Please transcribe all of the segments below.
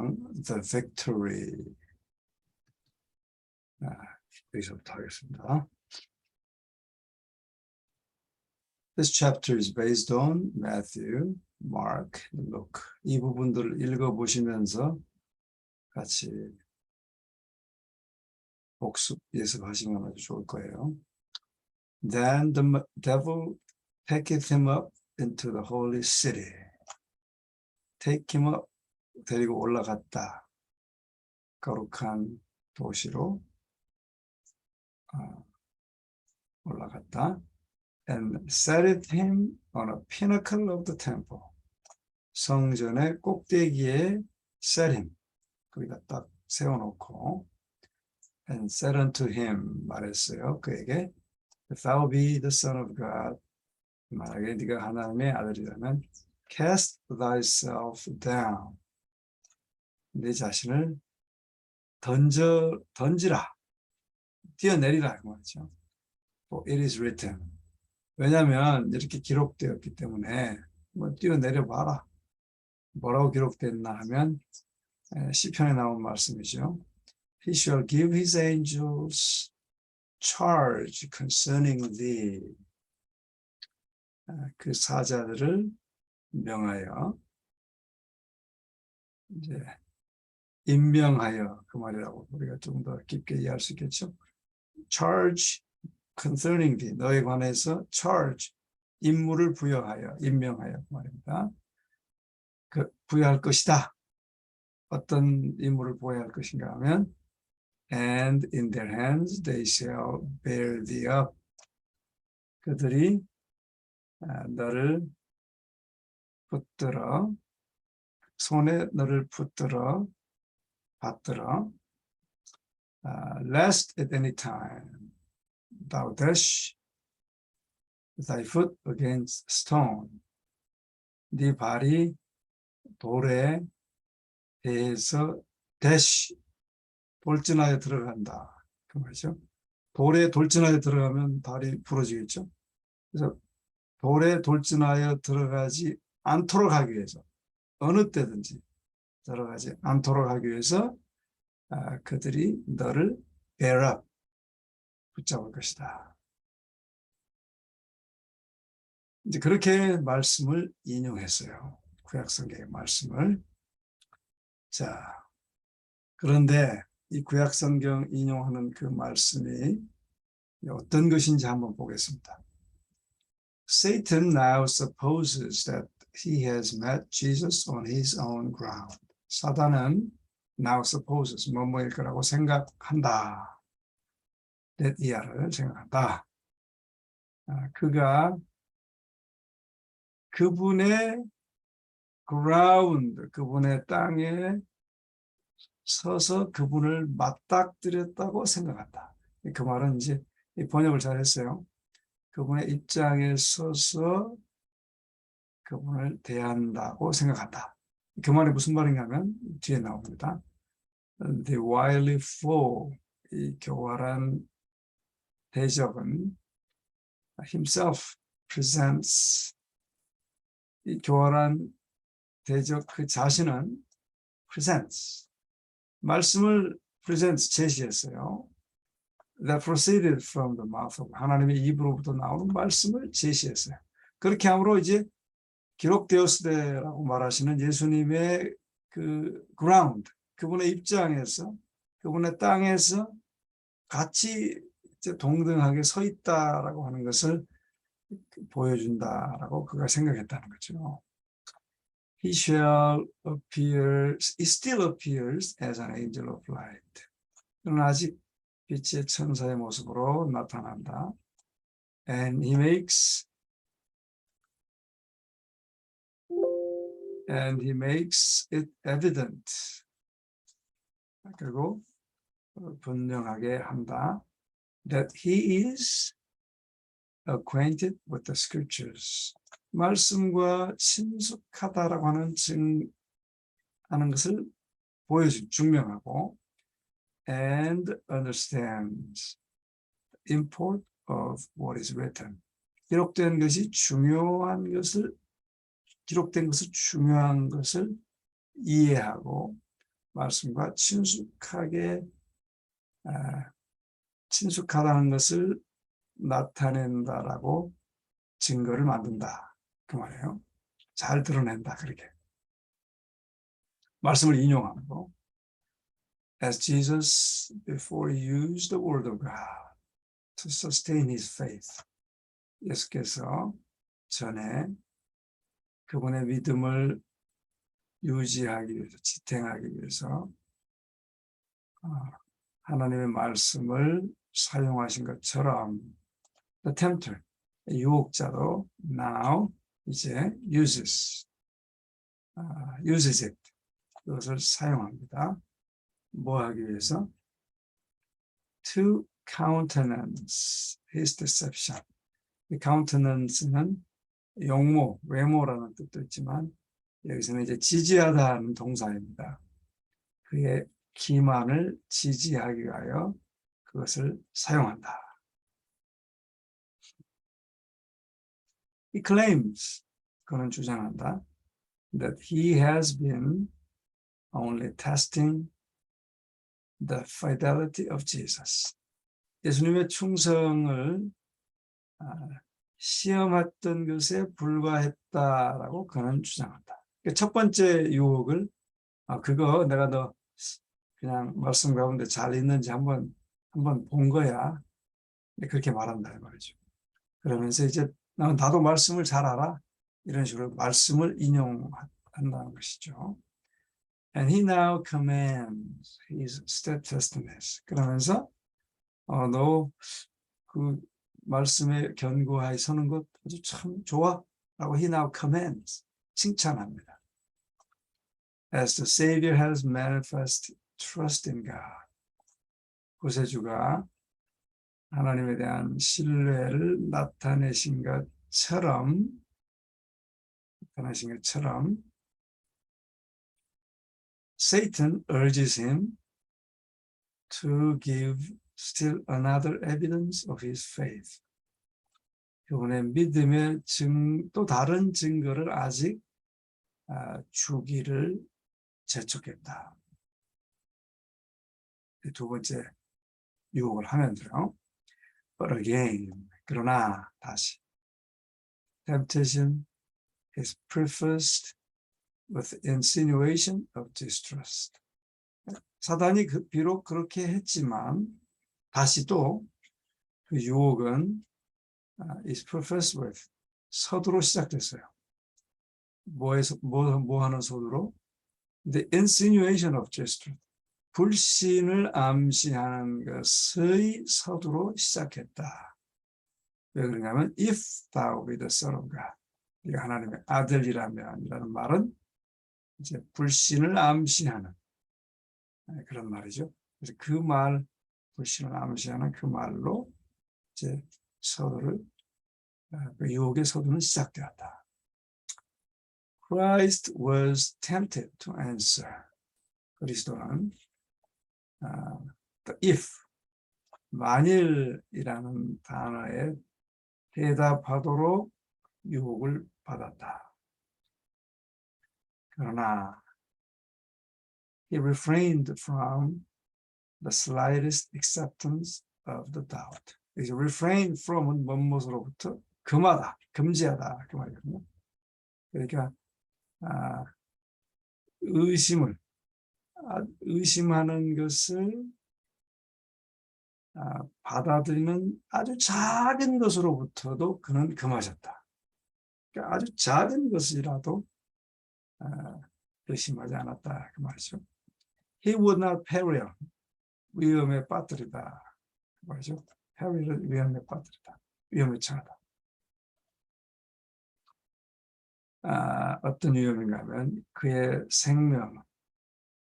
장 The Victory. 여기서부터 하겠습니다. This chapter is based on Matthew, Mark, Luke. 이 부분들을 읽어보시면서 같이 복습 예습하시면 아주 좋을 거예요. Then the devil taketh him up into the holy city. Take him up, 데리고 올라갔다. 거룩한 도시로 올라갔다. And set him on a pinnacle of the temple. 성전의 꼭대기에 set him. 거기다 딱 세워놓고 and said unto him, 말했어요. 그에게 if thou be the son of God, 만약에 네가 하나님의 아들이라면 cast thyself down. 네 자신을 던지라. 뛰어내리라 그 말이죠. For it is written. 왜냐하면 이렇게 기록되었기 때문에 뭐 뛰어내려 봐라. 뭐라고 기록됐나 하면 시편에 나온 말씀이죠. He shall give his angels charge concerning thee. 그 사자들을 명하여 이제 임명하여 그 말이라고 우리가 좀 더 깊게 이해할 수 있겠죠. Charge concerning thee. 너에 관해서 charge 임무를 부여하여 임명하여 그 말입니다. 그 부여할 것이다. 어떤 임무를 부여할 것인가 하면 and in their hands they shall bear thee up. 그들이 너를 붙들어 손에 너를 붙들어 받들어 lest at any time thou dash thy foot against stone. 네 발이 돌에 대해서 dash 돌진하여 들어간다. 그 말이죠. 돌에 돌진하여 들어가면 발이 부러지겠죠. 그래서 돌에 돌진하여 들어가지 않도록 하기 위해서 어느 때든지 들어가지 않도록 하기 위해서 그들이 너를 bear up 붙잡을 것이다. 이제 그렇게 말씀을 인용했어요. 구약성경의 말씀을. 자, 그런데 이 구약성경 인용하는 그 말씀이 어떤 것인지 한번 보겠습니다. Satan now supposes that he has met Jesus on his own ground. 사단은 now supposes 뭐뭐일 거라고 생각한다. that 이하를 생각한다. 그가 그분의 ground, 그분의 땅에 서서 그분을 맞닥뜨렸다고 생각한다. 그 말은 이제 이 번역을 잘 했어요. 그분의 입장에 서서 그분을 대한다고 생각한다. 그 말이 무슨 말인가 하면 뒤에 나옵니다. The wily foe, 이 교활한 대적은 himself presents, 이 교활한 대적 그 자신은 presents, 말씀을 presents 제시했어요. That proceeded from the mouth of 하나님의 입으로부터 나오는 말씀을 제시했어요. 그렇게 함으로 이제 기록되었으되라고 말하시는 예수님의 그 ground, 그분의 입장에서 그분의 땅에서 같이 이제 동등하게 서 있다라고 하는 것을 보여준다라고 그가 생각했다는 거죠. He shall appear, he still appears as an angel of light. 그는 아직 빛의 천사의 모습으로 나타난다. And he makes it evident. 그리고 분명하게 한다. That he is acquainted with the scriptures. 말씀과 친숙하다라고 하는 증하는 것을 보여준 증명하고 and understands the import of what is written. 기록된 것이 중요한 것을 기록된 것을 중요한 것을 이해하고 말씀과 친숙하다는 것을 나타낸다라고 증거를 만든다. 그 말이에요. 잘 드러낸다. 그렇게. 말씀을 인용하고 As Jesus before used the word of God to sustain his faith. 예수께서 전에 그분의 믿음을 유지하기 위해서, 지탱하기 위해서 하나님의 말씀을 사용하신 것처럼 the tempter, 유혹자도 now 이제 uses it, 그것을 사용합니다. 뭐 하기 위해서? To countenance his deception. 이 countenance는 용모, 외모라는 뜻도 있지만 여기서는 이제 지지하다는 동사입니다. 그의 기만을 지지하기 위하여 그것을 사용한다. He claims, 그는 주장한다, that he has been only testing the fidelity of Jesus. 예수님의 충성을 시험했던 것에 불과했다라고 그는 주장한다. 첫 번째 유혹을 그거 내가 너 그냥 말씀 가운데 잘 있는지 한번 본 거야. 그렇게 말한다 말이죠. 그러면서 이제 나도 말씀을 잘 알아. 이런 식으로 말씀을 인용한다는 것이죠. And he now commands his steadfastness. 그러면서 너 그 말씀에 견고하게 서는 것 아주 참 좋아. 라고 he now commands. 칭찬합니다. As the Savior has manifest trust in God. 구세주가 하나님에 대한 신뢰를 나타내신 것처럼 Satan urges him to give still another evidence of his faith. 그분의 믿음의 또 다른 증거를 아직 주기를 재촉했다. 두 번째 유혹을 하면서요. But again, 그러나 다시 temptation is prefaced with insinuation of distrust. 사단이 비록 그렇게 했지만 다시 또 그 유혹은 is prefaced with 서두로 시작됐어요. 뭐 하는 서두로? The insinuation of distrust. 불신을 암시하는 것의 서두로 시작했다. 왜 그러냐면 if thou be the son of God, 네가 하나님의 아들이라면 이라는 말은 이제 불신을 암시하는 그런 말이죠. 그래서 그 말, 불신을 암시하는 그 말로 이제 그 유혹의 서두는 시작되었다. Christ was tempted to answer. 그리스도는 if, 만일이라는 단어에 대답하도록 유혹을 받았다. 그러나 he refrained from the slightest acceptance of the doubt. refrain from은 무엇으로부터 금하다, 금지하다 그 말이거든요. 그러니까 의심하는 것을 받아들이는 아주 작은 것으로부터도 그는 금하셨다. 그러니까 아주 작은 것이라도 의심하지 않았다 그 말이죠. He would not peril, 위험에 빠뜨리다 그 말이죠. peril은 위험에 빠뜨리다, 위험에 처하다. 어떤 위험인가 하면 그의 생명을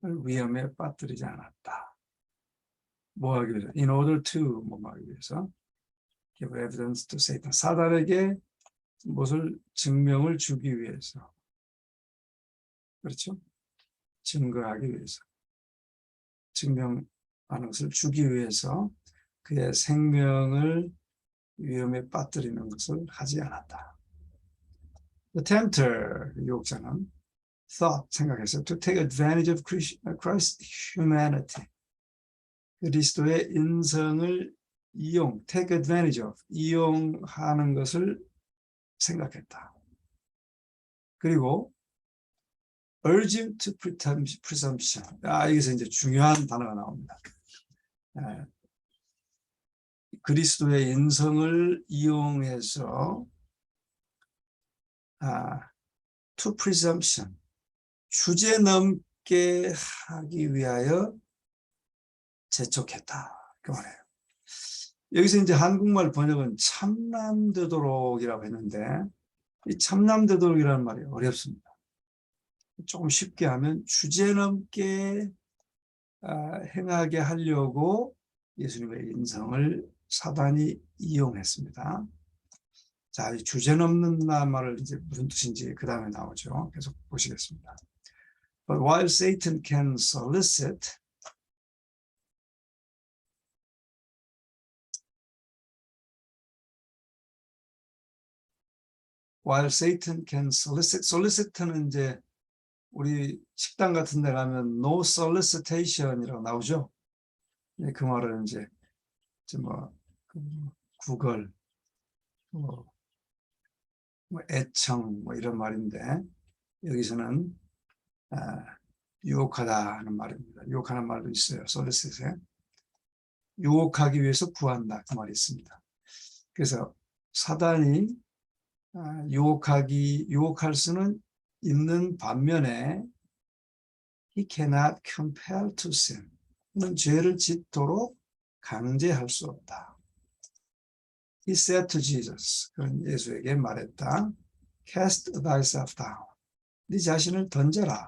위험에 빠뜨리지 않았다. 뭐 하기 위해서? In order to 뭐 하기 위해서? Give evidence to Satan. 사단에게 무엇을 증명을 주기 위해서. 그렇죠? 증거하기 위해서. 증명하는 것을 주기 위해서 그의 생명을 위험에 빠뜨리는 것을 하지 않았다. The tempter, 유혹자는 thought, 생각했어요. To take advantage of Christ's humanity. 그리스도의 인성을 take advantage of, 이용하는 것을 생각했다. 그리고 urgent presumption. 여기서 이제 중요한 단어가 나옵니다. 그리스도의 인성을 이용해서 to presumption, 주제넘게 하기 위하여 재촉했다. 그 말이에요. 여기서 이제 한국말 번역은 참남되도록이라고 했는데 이 참남되도록이라는 말이 어렵습니다. 조금 쉽게 하면 주제넘게 행하게 하려고 예수님의 인성을 사단이 이용했습니다. 자, 이 주제넘는 말을 이제 무슨 뜻인지 그 다음에 나오죠. 계속 보시겠습니다. But while Satan can solicit, solicit는 이제 우리 식당 같은 데 가면 no solicitation이라고 나오죠. 그 말은 이제 뭐 구걸, 뭐 애청 뭐 이런 말인데 여기서는 유혹하다 하는 말입니다. 유혹하는 말도 있어요. solicit에 유혹하기 위해서 구한다 그 말이 있습니다. 그래서 사단이 유혹할 수는 있는 반면에 he cannot compel to sin. 는 죄를 짓도록 강제할 수 없다. He said to Jesus, 그는 예수에게 말했다. Cast thyself down. 네 자신을 던져라.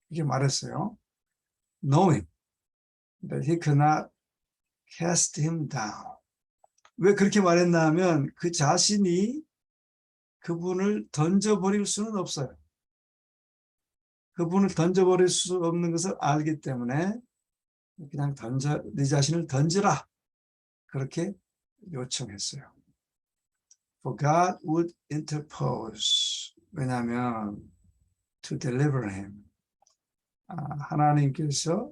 이렇게 말했어요. Knowing that he could not cast him down. 왜 그렇게 말했나 하면 그 자신이 그분을 던져버릴 수는 없어요. 그분을 던져버릴 수 없는 것을 알기 때문에 그냥 네 자신을 던져라. 그렇게 요청했어요. For God would interpose. 왜냐하면 to deliver him. 하나님께서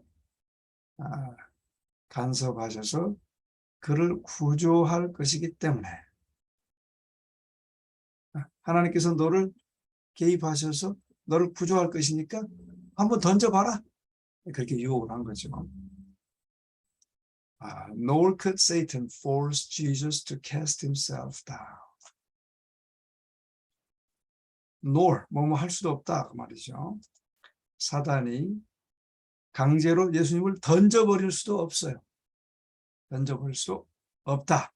간섭하셔서 그를 구조할 것이기 때문에 하나님께서 너를 개입하셔서 너를 구조할 것이니까 한번 던져봐라. 그렇게 유혹을 한 거죠. Nor could Satan force Jesus to cast himself down. Nor, 뭐뭐 할 수도 없다 그 말이죠. 사단이 강제로 예수님을 던져버릴 수도 없어요. 던져버릴 수 없다.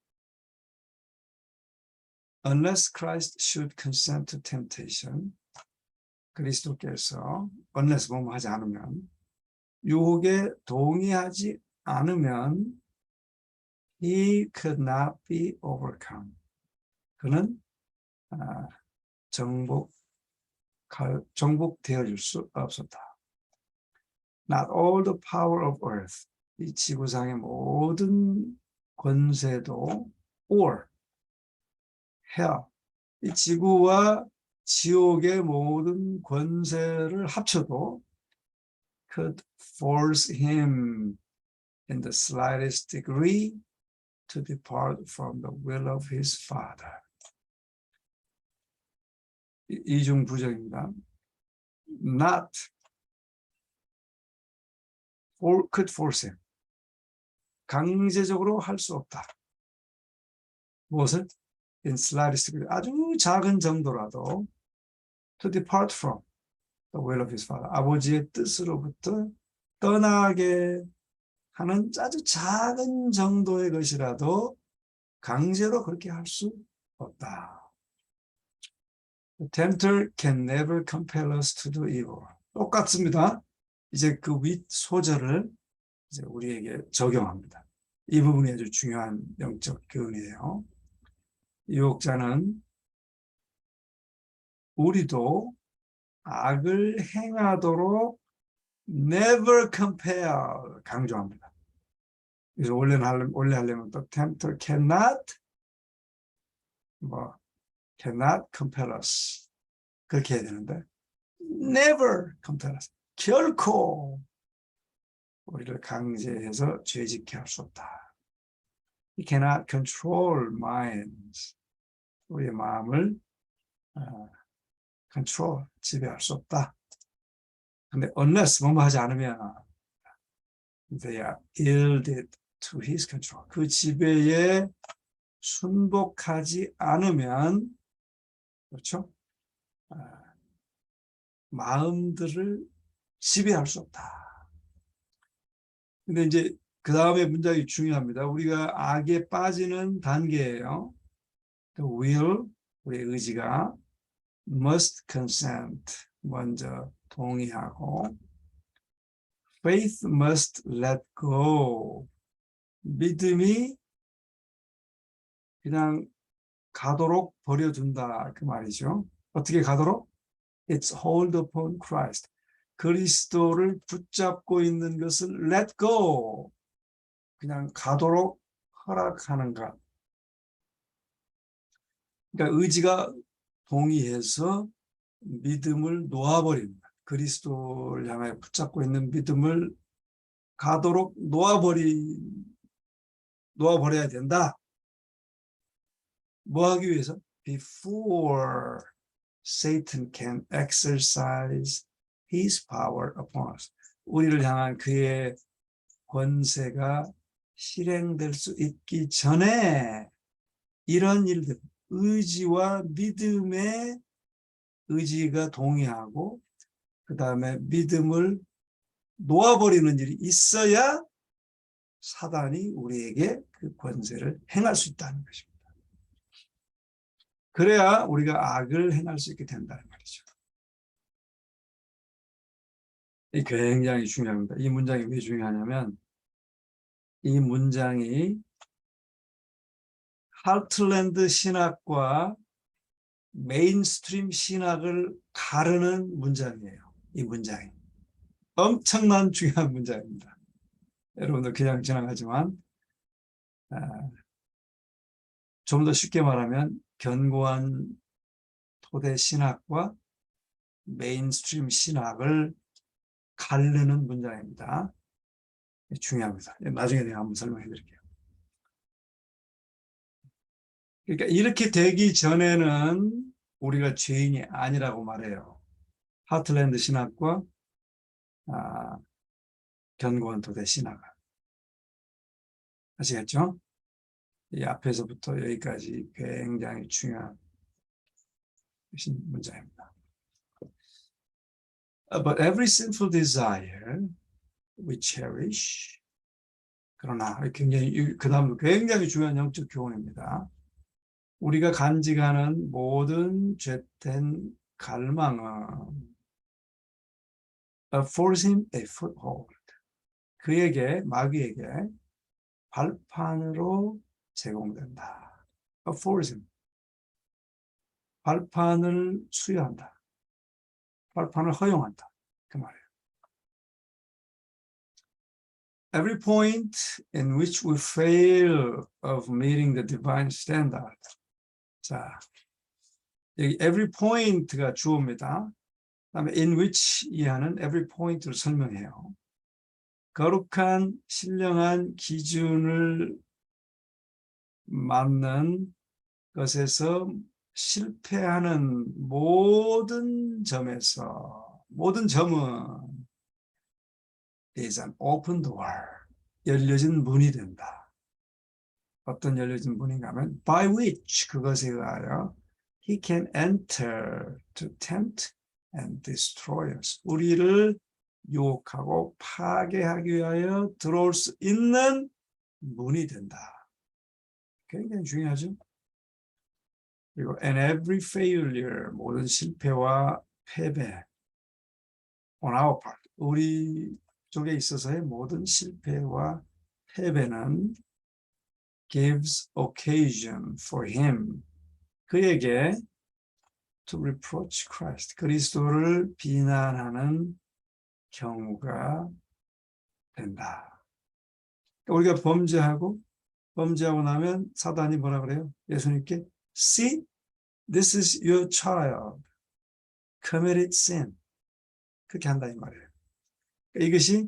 Unless Christ should consent to temptation. 그리스도께서 unless 뭐뭐 하지 않으면 유혹에 동의하지 않으면 he could not be overcome. 그는 정복되어질 수 없었다. Not all the power of earth. 이 지구상의 모든 권세도 or hell. 이 지구와 지옥의 모든 권세를 합쳐도 could force him in the slightest degree to depart from the will of his father. 이중 부정입니다. Not could force him. 강제적으로 할 수 없다. 무엇을? In slightest degree. 아주 작은 정도라도 to depart from the will of his father. 아버지의 뜻으로부터 떠나게 하는 아주 작은 정도의 것이라도 강제로 그렇게 할 수 없다. The tempter can never compel us to do evil. 똑같습니다. 이제 그 윗 소절을 이제 우리에게 적용합니다. 이 부분이 아주 중요한 영적 교훈이에요. 유혹자는 우리도 악을 행하도록 never compel 강조합니다. 그래서 원래 하려면 또 tempter cannot compel us 그렇게 해야 되는데 never 결코 우리를 강제해서 죄짓게 할 수 없다. He cannot control minds. 우리의 마음을 control, 지배할 수 없다. 근데 unless 뭐뭐 하지 않으면 they are yielded to his control. 그 지배에 순복하지 않으면 그렇죠? 마음들을 지배할 수 없다. 근데 이제 그 다음에 문장이 중요합니다. 우리가 악에 빠지는 단계예요. The will, 우리의 의지가 must consent, 먼저 동의하고 faith must let go, 믿음이 그냥 가도록 버려둔다 그 말이죠. 어떻게 가도록? It's hold upon Christ. 그리스도를 붙잡고 있는 것을 let go, 그냥 가도록 허락하는 것. 그러니까 의지가 동의해서 믿음을 놓아버립니다. 그리스도를 향하여 붙잡고 있는 믿음을 가도록 놓아버려야 된다. 뭐 하기 위해서? Before Satan can exercise his power upon us. 우리를 향한 그의 권세가 실행될 수 있기 전에 이런 일들, 의지와 믿음의 의지가 동의하고 그 다음에 믿음을 놓아버리는 일이 있어야 사단이 우리에게 그 권세를 행할 수 있다는 것입니다. 그래야 우리가 악을 행할 수 있게 된다는 말이죠. 이 굉장히 중요합니다. 이 문장이 왜 중요하냐면 이 문장이 하트랜드 신학과 메인스트림 신학을 가르는 문장이에요. 이 문장이 엄청난 중요한 문장입니다. 여러분들 그냥 지나가지만 좀 더 쉽게 말하면 견고한 토대 신학과 메인스트림 신학을 가르는 문장입니다. 중요합니다. 나중에 내가 한번 설명해 드릴게요. 그러니까 이렇게 되기 전에는 우리가 죄인이 아니라고 말해요. 하트랜드 신학과 견고한 토대 신학을. 아시겠죠? 이 앞에서부터 여기까지 굉장히 중요한 문장입니다. But every sinful desire we cherish. 그러나 굉장히 그 다음도 굉장히 중요한 영적 교훈입니다. 우리가 간직하는 모든 죄된 갈망은 affords him a foothold. 그에게 마귀에게 발판으로 제공된다. affords him. 발판을 수여한다. 발판을 허용한다. 그 말이에요. Every point in which we fail of meeting the divine standard. 자, 여기 every point가 주어입니다. 그다음에 in which 이하는 every point를 설명해요. 거룩한 신령한 기준을 맞는 것에서 실패하는 모든 점에서 모든 점은 is an open door. 열려진 문이 된다. 어떤 열려진 문인가 하면 by which 그것에 의하여 he can enter to tempt and destroy us. 우리를 유혹하고 파괴하기 위하여 들어올 수 있는 문이 된다. 굉장히 중요하죠. 그리고 and every failure, 모든 실패와 패배 on our part, 우리 쪽에 있어서의 모든 실패와 패배는 gives occasion for him, 그에게 to reproach Christ, 그리스도를 비난하는 경우가 된다. 우리가 범죄하고 나면 사단이 뭐라 그래요? 예수님께 See, this is your child, committed sin. 그렇게 한다 이 말이에요. 이것이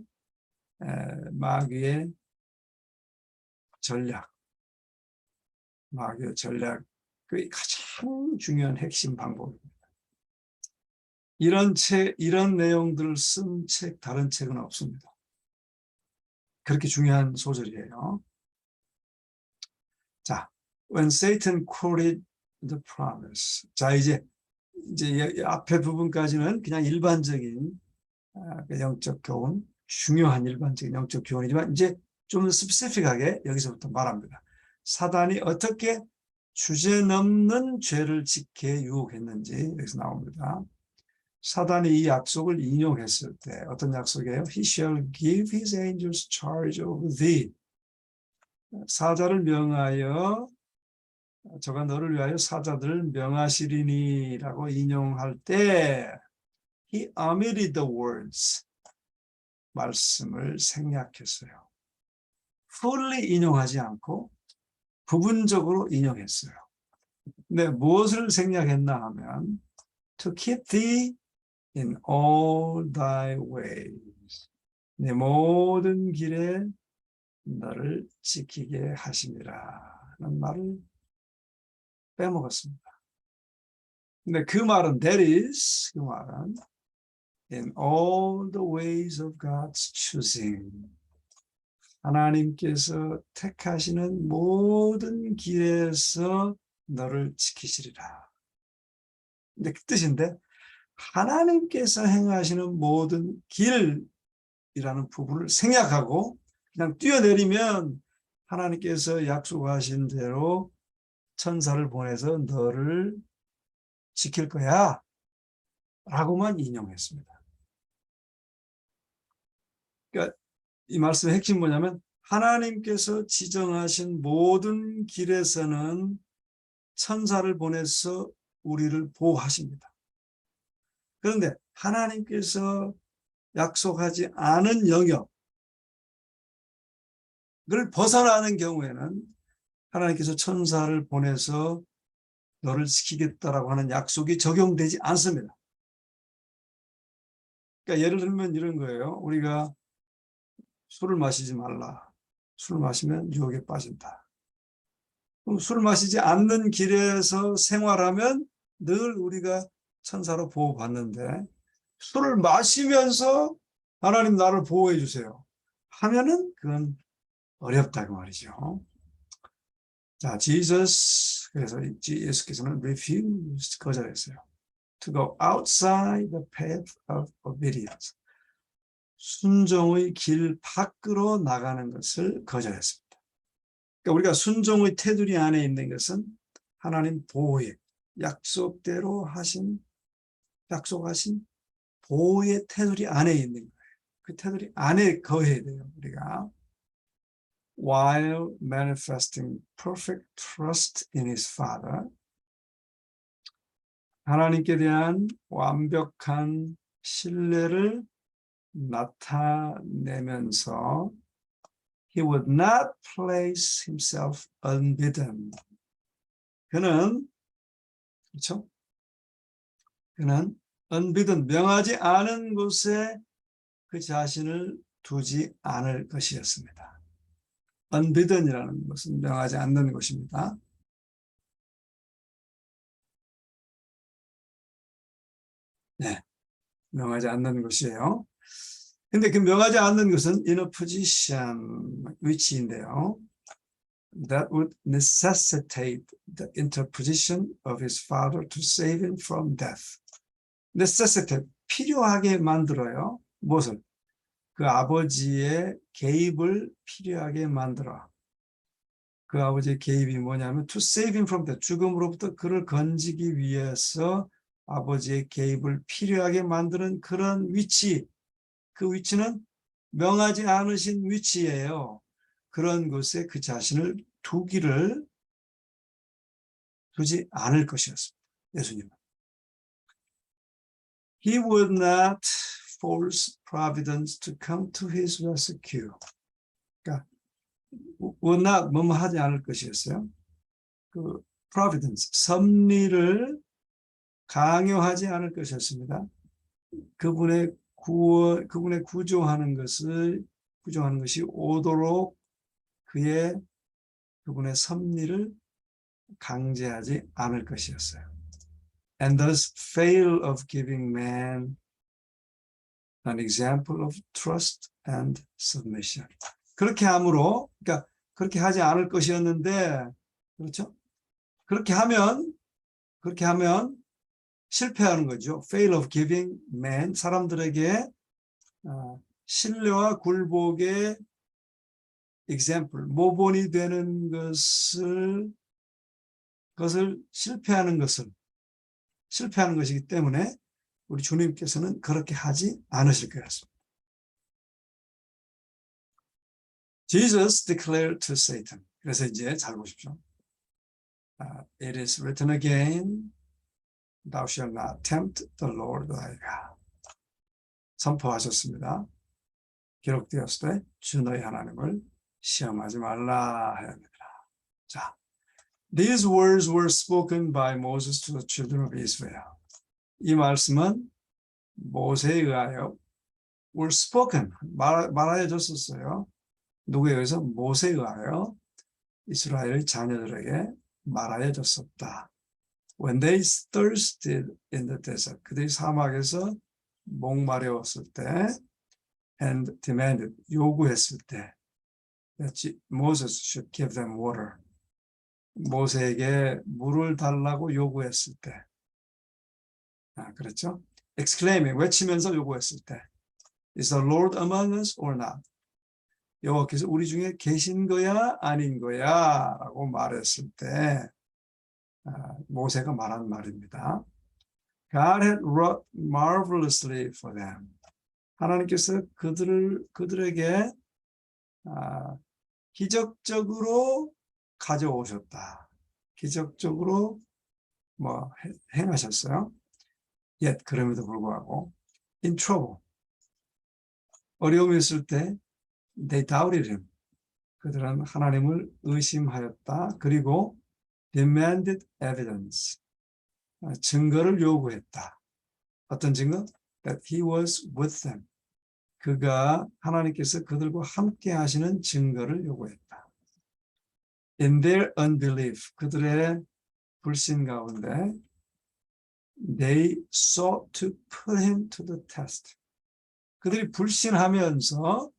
마귀의 전략, 마귀의 전략, 그 가장 중요한 핵심 방법입니다. 이런 내용들을 쓴 책, 다른 책은 없습니다. 그렇게 중요한 소절이에요. 자, when Satan quoted the promise. 자, 이제 앞에 부분까지는 그냥 일반적인 영적 교훈, 중요한 일반적인 영적 교훈이지만 이제 좀 스페시픽하게 여기서부터 말합니다. 사단이 어떻게 주제넘는 죄를 짓게 유혹했는지 여기서 나옵니다. 사단이 이 약속을 인용했을 때 어떤 약속이에요? He shall give his angels charge over thee. 사자를 명하여 저가 너를 위하여 사자들을 명하시리니라고 인용할 때 he omitted the words. 말씀을 생략했어요. fully 인용하지 않고 부분적으로 인용했어요. 근데 무엇을 생략했나 하면 to keep thee in all thy ways. 네 모든 길에 너를 지키게 하심이라 는 말을 빼먹었습니다. 근데 그 말은 that is, 그 말은 in all the ways of God's choosing. 하나님께서 택하시는 모든 길에서 너를 지키시리라. 근데 그 뜻인데 하나님께서 행하시는 모든 길이라는 부분을 생략하고 그냥 뛰어내리면 하나님께서 약속하신 대로 천사를 보내서 너를 지킬 거야 라고만 인용했습니다. 그러니까 이 말씀의 핵심이 뭐냐면 하나님께서 지정하신 모든 길에서는 천사를 보내서 우리를 보호하십니다. 그런데 하나님께서 약속하지 않은 영역을 벗어나는 경우에는 하나님께서 천사를 보내서 너를 지키겠다라고 하는 약속이 적용되지 않습니다. 그러니까 예를 들면 이런 거예요. 우리가 술을 마시지 말라. 술을 마시면 유혹에 빠진다. 그럼 술을 마시지 않는 길에서 생활하면 늘 우리가 천사로 보호받는데 술을 마시면서 하나님 나를 보호해 주세요 하면은 그건 어렵다고 말이죠. 자, 그래서 예수께서는 refused, 거절했어요. To go outside the path of obedience. 순종의 길 밖으로 나가는 것을 거절했습니다. 그러니까 우리가 순종의 테두리 안에 있는 것은 하나님 보호의 약속하신 보호의 테두리 안에 있는 거예요. 그 테두리 안에 거해야 돼요, 우리가. While manifesting perfect trust in his Father, 하나님께 대한 완벽한 신뢰를 나타내면서 he would not place himself unbidden. 그는 그렇죠? 그는 unbidden, 명하지 않은 곳에 그 자신을 두지 않을 것이었습니다. unbidden이라는 것은 명하지 않는 것입니다. 네, 명하지 않는 것이에요. 근데 그 명하지 않는 것은 in a position, 위치인데요. That would necessitate the interposition of his father to save him from death. necessitate, 필요하게 만들어요. 무엇을? 그 아버지의 개입을 필요하게 만들어. 그 아버지의 개입이 뭐냐면 to save him from death, 죽음으로부터 그를 건지기 위해서 아버지의 개입을 필요하게 만드는 그런 위치, 그 위치는 명하지 않으신 위치예요. 그런 곳에 그 자신을 두지 않을 것이었습니다. 예수님은. He would not force providence to come to his rescue. 그러니까 would not 뭐뭐 하지 않을 것이었어요. 그 providence, 섭리를 강요하지 않을 것이었습니다. 그분의 그분의 구조하는 것이 오도록 그분의 섭리를 강제하지 않을 것이었어요. And thus fail of giving man an example of trust and submission. 그렇게 하지 않을 것이었는데, 그렇죠? 그렇게 하면 실패하는 거죠. Fail of giving man, 사람들에게 신뢰와 굴복의 example, 모본이 되는 그것을 실패하는 것이기 때문에 우리 주님께서는 그렇게 하지 않으실 거였습니다. Jesus declared to Satan. 그래서 이제 잘 보십시오. It is written again, thou shalt not tempt the Lord thy God. 선포하셨습니다. 기록되었을 때 주 너희 하나님을 시험하지 말라 하였느니라. 자, these words were spoken by Moses to the children of Israel. 이 말씀은 모세에 의하여 were spoken, 말하여졌었어요. 누구에 의해서? 모세에 의하여 이스라엘 자녀들에게 말하여졌었다. When they thirsted in the desert, 그들이 사막에서 목마르었을 때, and demanded, 요구했을 때, that Moses should give them water. 모세에게 물을 달라고 요구했을 때, 그렇죠? exclaiming, 외치면서 요구했을 때, is the Lord among us or not? 여호와께서 우리 중에 계신 거야 아닌 거야 라고 말했을 때 모세가 말한 말입니다. God had wrought marvelously for them. 하나님께서 그들에게 기적적으로 가져오셨다. 기적적으로 행하셨어요. Yet 그럼에도 불구하고 in trouble, 어려움이 있을 때 they doubted him. 그들은 하나님을 의심하였다. 그리고 demanded evidence. 증거를 요구했다. 어떤 증거? That he was with them. 하나님께서 그들과 함께 하시는 증거를 요구했다. In their unbelief, 그들의 불신 가운데 they sought to put him to the test. 그들이 불신하면서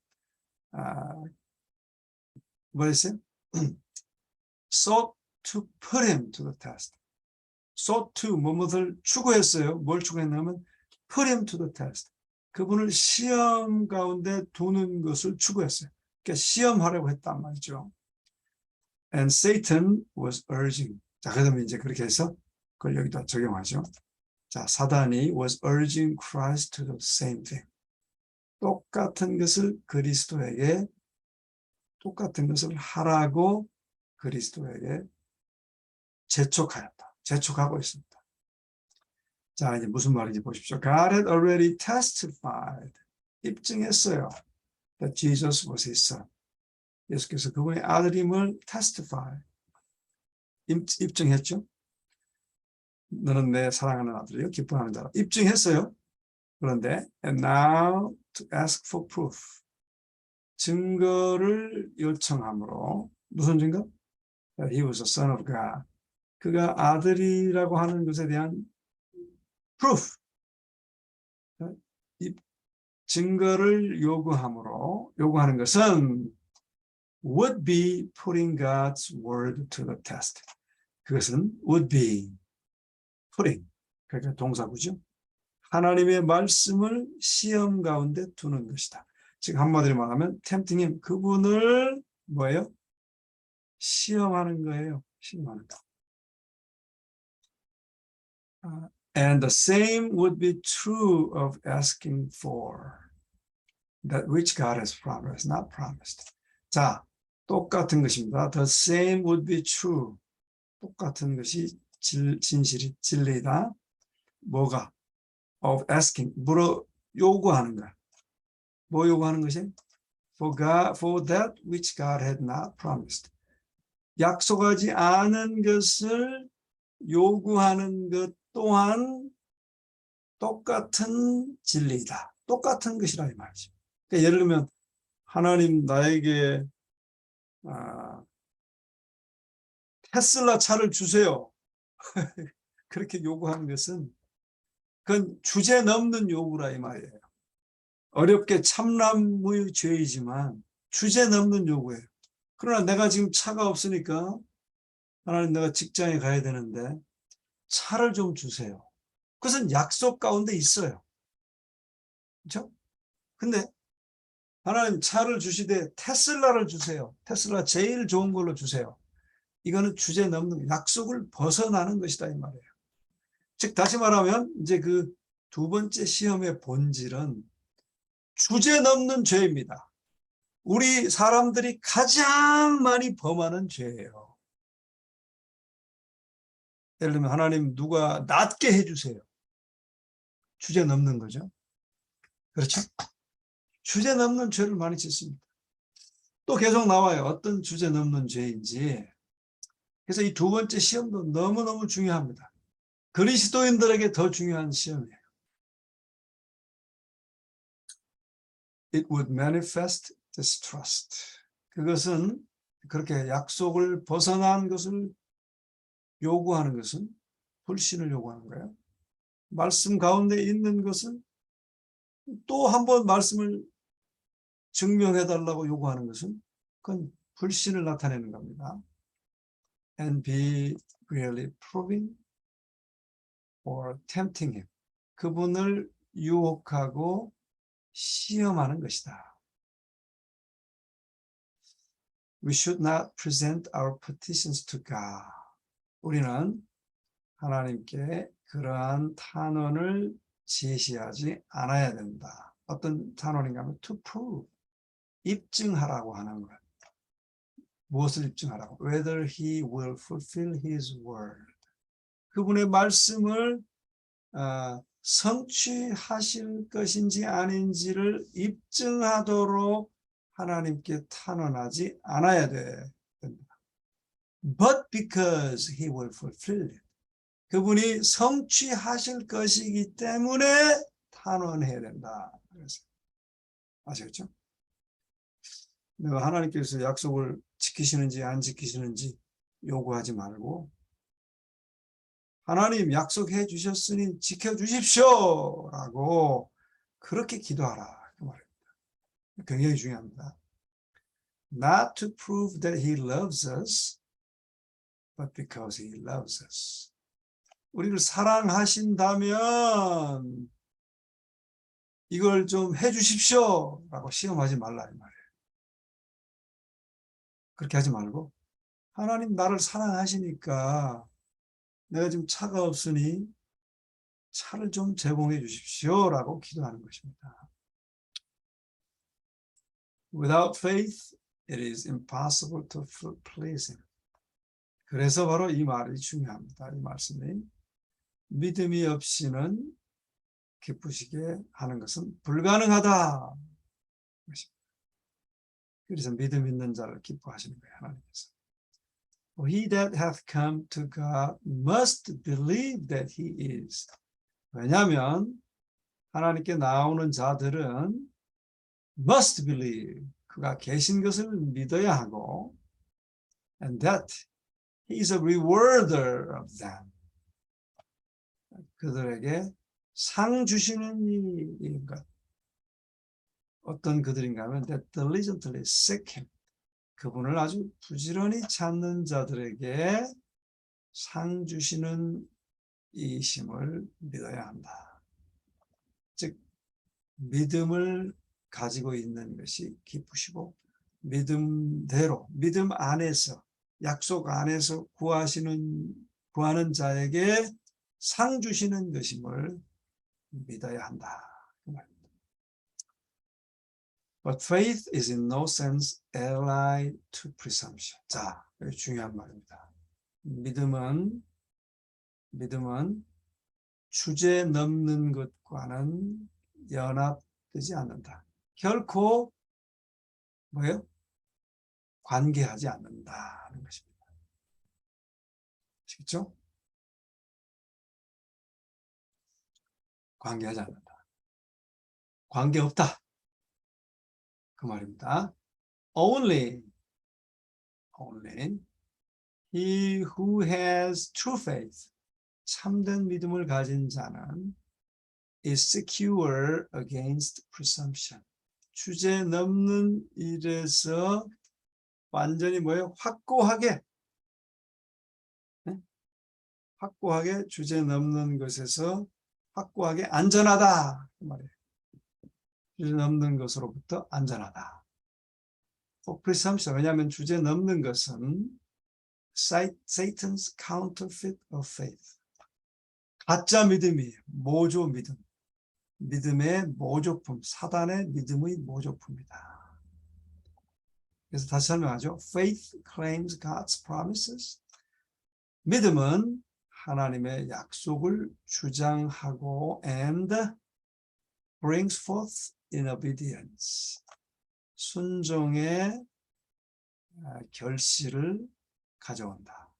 뭐였어요? sought to put him to the test. sought to 뭐뭐를 추구했어요. 뭘 추구했냐면 put him to the test. 그분을 시험 가운데 두는 것을 추구했어요. 그러니까 시험하려고 했단 말이죠. And Satan was urging. 자, 그러면 이제 그렇게 해서 그걸 여기다 적용하죠. 자, 사단이 was urging Christ to the same thing. 똑같은 것을 하라고 그리스도에게 재촉하고 있습니다. 자, 이제 무슨 말인지 보십시오. God had already testified, 입증했어요. That Jesus was his son. 예수께서 그분의 아들임을 testify, 입증했죠. 너는 내 사랑하는 아들이요 기뻐하는 자라. 입증했어요. 그런데 and now to ask for proof. 증거를 요청함으로 무슨 증거? That he was a son of God. 그가 아들이라고 하는 것에 대한 proof. 이 증거를 요구하는 것은 would be putting God's word to the test. 그것은 would be putting, 그러니까 동사구죠. 하나님의 말씀을 시험 가운데 두는 것이다. 즉 한마디로 말하면 tempting him, 그분을 뭐예요? 시험하는 거예요. 시험하는 거. And the same would be true of asking for that which God has promised, not promised. 자, 똑같은 것입니다. The same would be true. 똑같은 것이 진리다. 뭐가? Of asking, 요구하는 것. 뭐 요구하는 것이? For that which God had not promised. 약속하지 않은 것을 요구하는 것 또한 똑같은 진리이다. 똑같은 것이라 이 말이죠. 그러니까 예를 들면 하나님 나에게 테슬라 차를 주세요. 그렇게 요구하는 것은 그건 주제 넘는 요구라 이 말이에요. 어렵게 참람의 죄이지만 주제 넘는 요구예요. 그러나 내가 지금 차가 없으니까 하나님 내가 직장에 가야 되는데 차를 좀 주세요. 그것은 약속 가운데 있어요. 그렇죠? 근데 하나님 차를 주시되 테슬라를 주세요. 테슬라 제일 좋은 걸로 주세요. 이거는 주제 넘는 약속을 벗어나는 것이다 이 말이에요. 즉 다시 말하면 이제 그 두 번째 시험의 본질은 주제 넘는 죄입니다. 우리 사람들이 가장 많이 범하는 죄예요. 예를 들면 하나님 누가 낫게 해주세요. 주제 넘는 거죠. 그렇죠? 주제 넘는 죄를 많이 짓습니다. 또 계속 나와요. 어떤 주제 넘는 죄인지. 그래서 이 두 번째 시험도 너무너무 중요합니다. 그리스도인들에게 더 중요한 시험이에요. It would manifest distrust. 그것은 그렇게 약속을 벗어난 것을 요구하는 것은 불신을 요구하는 거예요. 말씀 가운데 있는 것은 또 한 번 말씀을 증명해달라고 요구하는 것은 그건 불신을 나타내는 겁니다. And be really proving or tempting him. 그분을 유혹하고 시험하는 것이다. We should not present our petitions to God. 우리는 하나님께 그러한 탄원을 제시하지 않아야 된다. 어떤 탄원인가 하면 to prove, 입증하라고 하는 것. 무엇을 입증하라고? Whether he will fulfill his word. 그분의 말씀을 성취하실 것인지 아닌지를 입증하도록 하나님께 탄원하지 않아야 됩니다. But because he will fulfill it. 그분이 성취하실 것이기 때문에 탄원해야 된다. 그래서 아시겠죠? 내가 하나님께서 약속을 지키시는지 안 지키시는지 요구하지 말고 하나님 약속해 주셨으니 지켜주십시오 라고 그렇게 기도하라 그 말입니다. 굉장히 중요합니다. Not to prove that he loves us, but because he loves us. 우리를 사랑하신다면 이걸 좀 해주십시오 라고 시험하지 말라 이 말이에요. 그렇게 하지 말고 하나님 나를 사랑하시니까 내가 지금 차가 없으니 차를 좀 제공해 주십시오 라고 기도하는 것입니다. Without faith, it is impossible to please him. 그래서 바로 이 말이 중요합니다. 이 말씀이 믿음이 없이는 기쁘시게 하는 것은 불가능하다. 그래서 믿음 있는 자를 기뻐하시는 거예요. 하나님께서. He that hath come to God must believe that he is. 왜냐하면 하나님께 나오는 자들은 must believe. 그가 계신 것을 믿어야 하고 and that he is a rewarder of them. 그들에게 상 주시는 이인가 어떤 그들인가 하면 that diligently seek him. 그분을 아주 부지런히 찾는 자들에게 상 주시는 이심을 믿어야 한다. 즉 믿음을 가지고 있는 것이 기쁘시고 믿음대로 믿음 안에서 약속 안에서 구하는 자에게 상 주시는 것임을 믿어야 한다. But faith is in no sense allied to presumption. 자, 여기 중요한 말입니다. 믿음은 주제 넘는 것과는 연합되지 않는다. 결코 뭐예요? 관계하지 않는다는 것입니다. 아시겠죠? 관계하지 않는다. 관계없다. 그 말입니다. Only he who has true faith, 참된 믿음을 가진 자는 is secure against presumption. 주제 넘는 일에서 완전히 뭐예요? 확고하게 주제 넘는 것에서 확고하게 안전하다. 그 말이에요. 주제 넘는 것으로부터 안전하다. presumption. 왜냐하면 주제 넘는 것은 Satan's counterfeit of faith. 가짜 믿음이에요. 모조 믿음. 믿음의 모조품. 사단의 믿음의 모조품이다. 그래서 다시 설명하죠. Faith claims God's promises. 믿음은 하나님의 약속을 주장하고 and brings forth in obedience. 순종의 결실을 가져온다.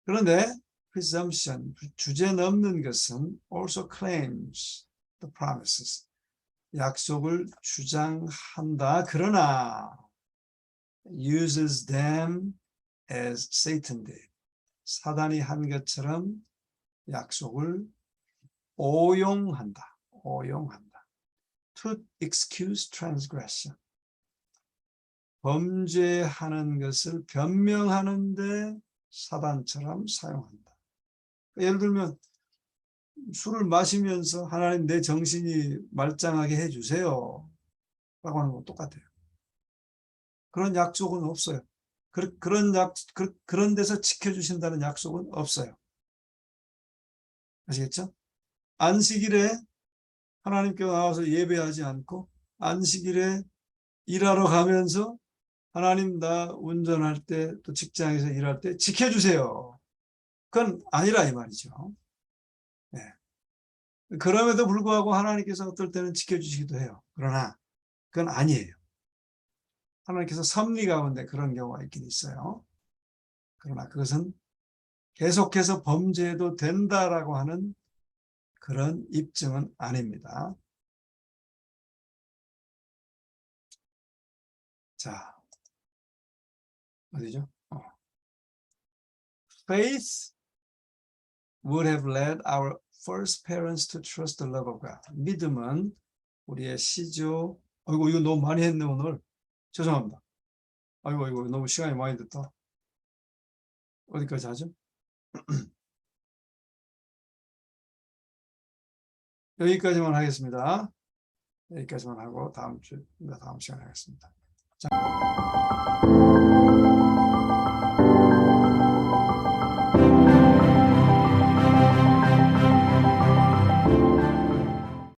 그런데 presumption, 주제 넘는 것은 also claims the promises. 약속을 주장한다. 그러나 uses them as Satan did. 사단이 한 것처럼 약속을 오용한다. To excuse transgression. 범죄하는 것을 변명하는데 사단처럼 사용한다. 예를 들면 술을 마시면서 하나님 내 정신이 말짱하게 해주세요 라고 하는 거 똑같아요. 그런 약속은 없어요. 그런 데서 지켜주신다는 약속은 없어요. 아시겠죠? 안식일에 하나님께 나와서 예배하지 않고 안식일에 일하러 가면서 하나님 나 운전할 때 또 직장에서 일할 때 지켜주세요. 그건 아니라 이 말이죠. 네. 그럼에도 불구하고 하나님께서 어떨 때는 지켜주시기도 해요. 그러나 그건 아니에요. 하나님께서 섭리 가운데 그런 경우가 있긴 있어요. 그러나 그것은 계속해서 범죄해도 된다라고 하는 그런 입증은 아닙니다. 자, 어디죠? Faith would have led our first parents to trust the love of God. 믿음은 우리의 시조, 아이고 이거 너무 많이 했네 오늘. 죄송합니다. 아이고 너무 시간이 많이 됐다. 어디까지 하죠? 여기까지만 하겠습니다. 여기까지만 하고 다음 시간에 하겠습니다. 자.